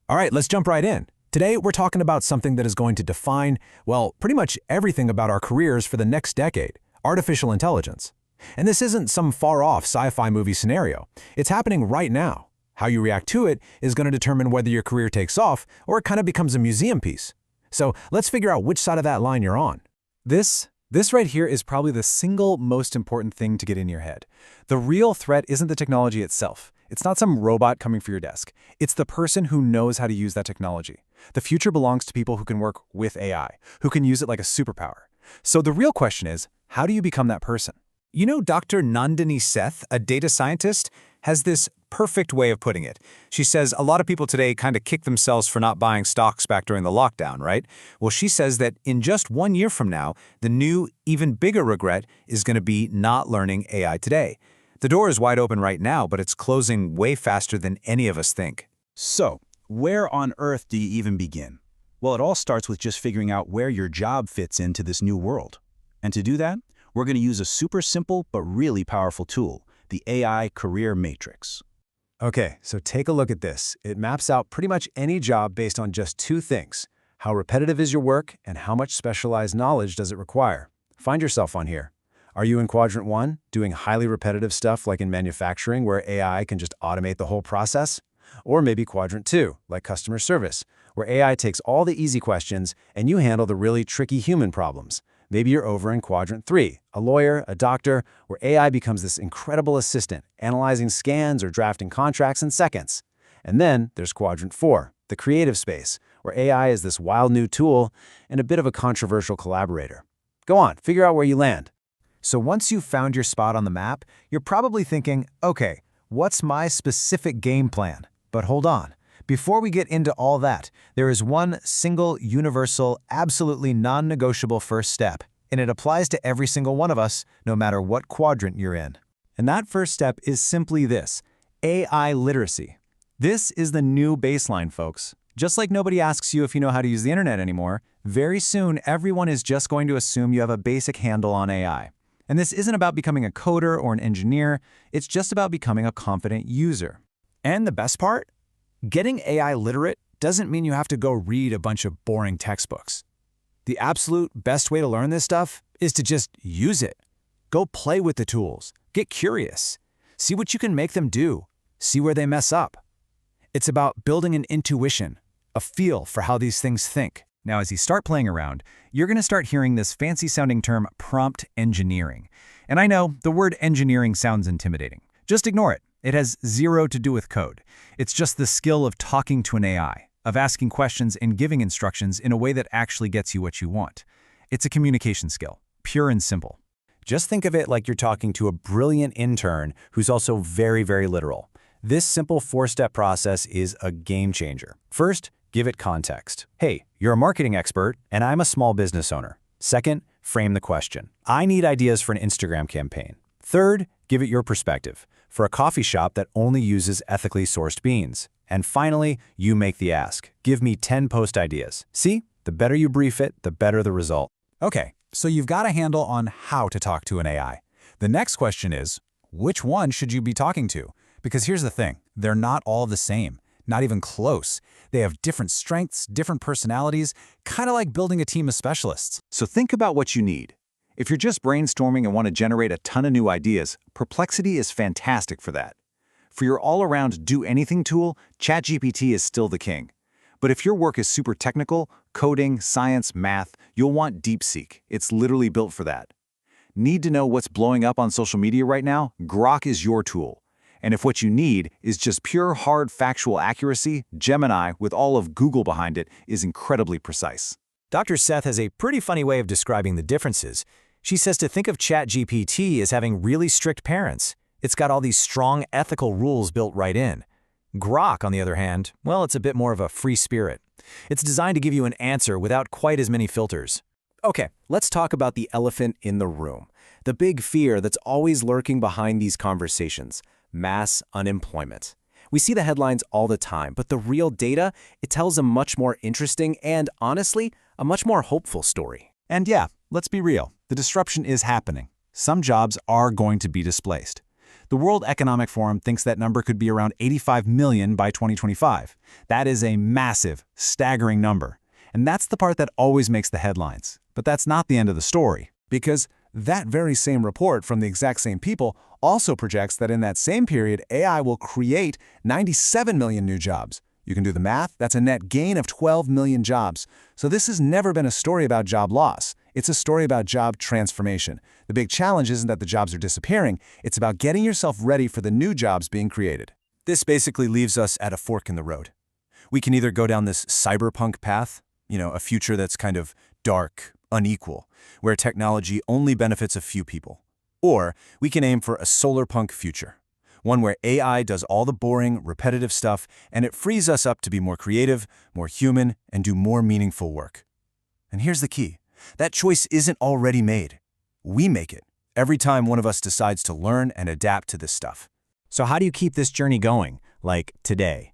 All right, let's jump right in. Today, we're talking about something that is going to define, well, pretty much everything about our careers for the next decade, artificial intelligence. And this isn't some far-off sci-fi movie scenario. It's happening right now. How you react to it is going to determine whether your career takes off or it kind of becomes a museum piece. So let's figure out which side of that line you're on. This right here is probably the single most important thing to get in your head. The real threat isn't the technology itself. It's not some robot coming for your desk. It's the person who knows how to use that technology. The future belongs to people who can work with AI, who can use it like a superpower. So the real question is, how do you become that person? You know, Dr. Nandini Seth, a data scientist, has this perfect way of putting it. She says a lot of people today kind of kick themselves for not buying stocks back during the lockdown, right? Well, she says that in just 1 year from now, the new, even bigger regret is going to be not learning AI today. The door is wide open right now, but it's closing way faster than any of us think. So, where on earth do you even begin? Well, it all starts with just figuring out where your job fits into this new world. And to do that, we're going to use a super simple but really powerful tool, the AI Career Matrix. Okay, so take a look at this. It maps out pretty much any job based on just two things: how repetitive is your work and how much specialized knowledge does it require. Find yourself on here. Are you in quadrant 1, doing highly repetitive stuff like in manufacturing where AI can just automate the whole process? Or maybe quadrant 2, like customer service, where AI takes all the easy questions and you handle the really tricky human problems. Maybe you're over in quadrant 3, a lawyer, a doctor, where AI becomes this incredible assistant, analyzing scans or drafting contracts in seconds. And then there's quadrant 4, the creative space, where AI is this wild new tool and a bit of a controversial collaborator. Go on, figure out where you land. So once you've found your spot on the map, you're probably thinking, okay, what's my specific game plan? But hold on. Before we get into all that, there is one single, universal, absolutely non-negotiable first step, and it applies to every single one of us, no matter what quadrant you're in. And that first step is simply this: AI literacy. This is the new baseline, folks. Just like nobody asks you if you know how to use the internet anymore, very soon everyone is just going to assume you have a basic handle on AI. And this isn't about becoming a coder or an engineer, it's just about becoming a confident user. And the best part? Getting AI literate doesn't mean you have to go read a bunch of boring textbooks. The absolute best way to learn this stuff is to just use it. Go play with the tools. Get curious. See what you can make them do. See where they mess up. It's about building an intuition, a feel for how these things think. Now, as you start playing around, you're going to start hearing this fancy-sounding term, prompt engineering. And I know, the word engineering sounds intimidating. Just ignore it. It has zero to do with code. It's just the skill of talking to an AI, of asking questions and giving instructions in a way that actually gets you what you want. It's a communication skill, pure and simple. Just think of it like you're talking to a brilliant intern who's also very, very literal. This simple 4-step process is a game changer. First, give it context. Hey, you're a marketing expert, and I'm a small business owner. Second, frame the question. I need ideas for an Instagram campaign. Third, give it your perspective. For a coffee shop that only uses ethically sourced beans. And finally, you make the ask. Give me 10 post ideas. See? The better you brief it, the better the result. Okay, so you've got a handle on how to talk to an AI. The next question is, which one should you be talking to? Because here's the thing, they're not all the same. Not even close. They have different strengths, different personalities, kind of like building a team of specialists. So think about what you need. If you're just brainstorming and want to generate a ton of new ideas, Perplexity is fantastic for that. For your all-around do-anything tool, ChatGPT is still the king. But if your work is super technical, coding, science, math, you'll want DeepSeek. It's literally built for that. Need to know what's blowing up on social media right now? Grok is your tool. And if what you need is just pure, hard, factual accuracy, Gemini, with all of Google behind it, is incredibly precise. Dr. Seth has a pretty funny way of describing the differences. She says to think of ChatGPT as having really strict parents. It's got all these strong ethical rules built right in. Grok, on the other hand, well, it's a bit more of a free spirit. It's designed to give you an answer without quite as many filters. Okay, let's talk about the elephant in the room. The big fear that's always lurking behind these conversations: mass unemployment. We see the headlines all the time, but the real data, it tells a much more interesting and, honestly, a much more hopeful story. And yeah, let's be real. The disruption is happening. Some jobs are going to be displaced. The World Economic Forum thinks that number could be around 85 million by 2025. That is a massive, staggering number. And that's the part that always makes the headlines. But that's not the end of the story. Because that very same report from the exact same people also projects that in that same period, AI will create 97 million new jobs. You can do the math, that's a net gain of 12 million jobs. So this has never been a story about job loss. It's a story about job transformation. The big challenge isn't that the jobs are disappearing, it's about getting yourself ready for the new jobs being created. This basically leaves us at a fork in the road. We can either go down this cyberpunk path, a future that's kind of dark, unequal, where technology only benefits a few people. Or we can aim for a solarpunk future, one where AI does all the boring, repetitive stuff, and it frees us up to be more creative, more human, and do more meaningful work. And here's the key. That choice isn't already made. We make it every time one of us decides to learn and adapt to this stuff. So how do you keep this journey going, like today?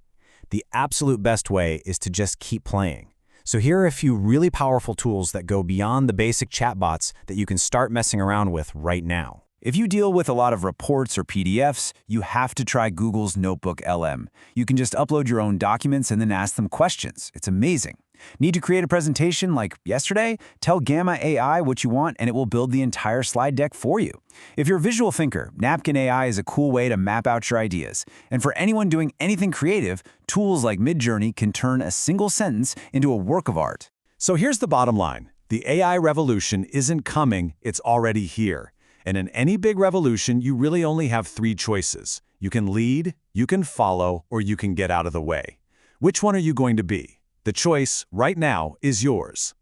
The absolute best way is to just keep playing. So here are a few really powerful tools that go beyond the basic chatbots that you can start messing around with right now. If you deal with a lot of reports or PDFs, you have to try Google's Notebook LM. You can just upload your own documents and then ask them questions. It's amazing. Need to create a presentation like yesterday? Tell Gamma AI what you want and it will build the entire slide deck for you. If you're a visual thinker, Napkin AI is a cool way to map out your ideas. And for anyone doing anything creative, tools like Midjourney can turn a single sentence into a work of art. So here's the bottom line. The AI revolution isn't coming, it's already here. And in any big revolution, you really only have three choices. You can lead, you can follow, or you can get out of the way. Which one are you going to be? The choice, right now, is yours.